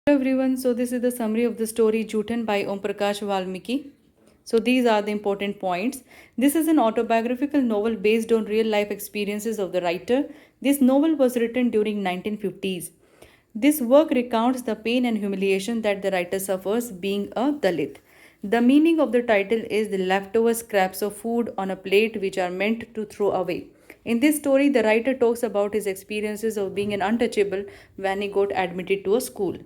Hello everyone, so this is the summary of the story Jutan by Om Prakash Valmiki. So these are the important points. This is an autobiographical novel based on real life experiences of the writer. This novel was written during 1950s. This work recounts the pain and humiliation that the writer suffers being a Dalit. The meaning of the title is the leftover scraps of food on a plate which are meant to throw away. In this story, the writer talks about his experiences of being an untouchable when he got admitted to a school.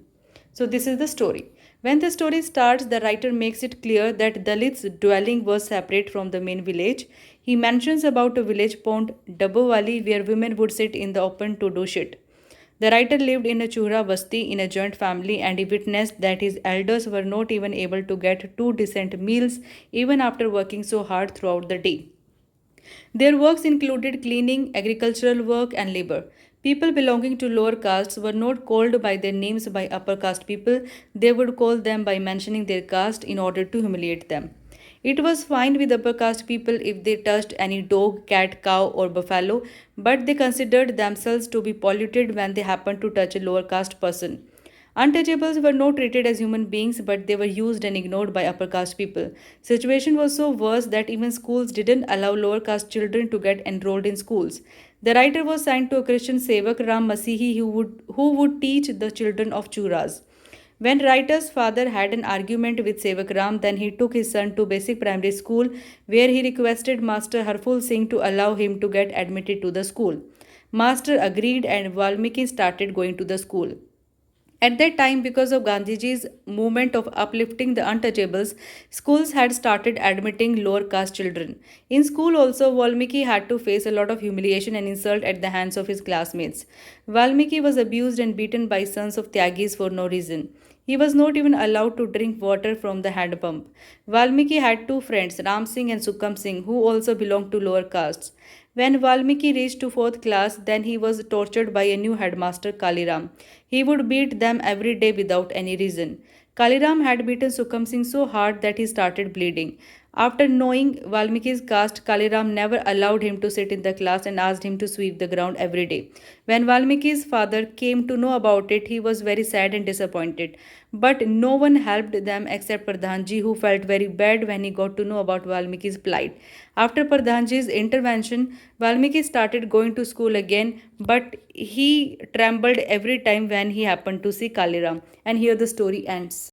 So, this is the story. When the story starts, the writer makes it clear that Dalit's dwelling was separate from the main village. He mentions about a village pond, Dabowali, where women would sit in the open to do shit. The writer lived in a Chura Basti in a joint family and he witnessed that his elders were not even able to get two decent meals even after working so hard throughout the day. Their works included cleaning, agricultural work, and labor. People belonging to lower castes were not called by their names by upper caste people, they would call them by mentioning their caste in order to humiliate them. It was fine with upper caste people if they touched any dog, cat, cow, or buffalo, but they considered themselves to be polluted when they happened to touch a lower caste person. Untouchables were not treated as human beings, but they were used and ignored by upper caste people. Situation was so worse that even schools didn't allow lower caste children to get enrolled in schools. The writer was signed to a Christian Sevak Ram Masihi who would teach the children of Churas. When writer's father had an argument with Sevak Ram, then he took his son to basic primary school where he requested Master Harful Singh to allow him to get admitted to the school. Master agreed and Valmiki started going to the school. At that time, because of Gandhiji's movement of uplifting the untouchables, schools had started admitting lower caste children. In school, also, Valmiki had to face a lot of humiliation and insult at the hands of his classmates. Valmiki was abused and beaten by sons of Tyagis for no reason. He was not even allowed to drink water from the hand pump. Valmiki had two friends, Ram Singh and Sukham Singh, who also belonged to lower castes. When Valmiki reached to fourth class, then he was tortured by a new headmaster, Kaliram. He would beat them every day without any reason. Kaliram had beaten Sukham Singh so hard that he started bleeding. After knowing Valmiki's caste, Kaliram never allowed him to sit in the class and asked him to sweep the ground every day. When Valmiki's father came to know about it, he was very sad and disappointed. But no one helped them except Pradhanji, who felt very bad when he got to know about Valmiki's plight. After Pradhanji's intervention, Valmiki started going to school again, but he trembled every time when he happened to see Kaliram. And here the story ends.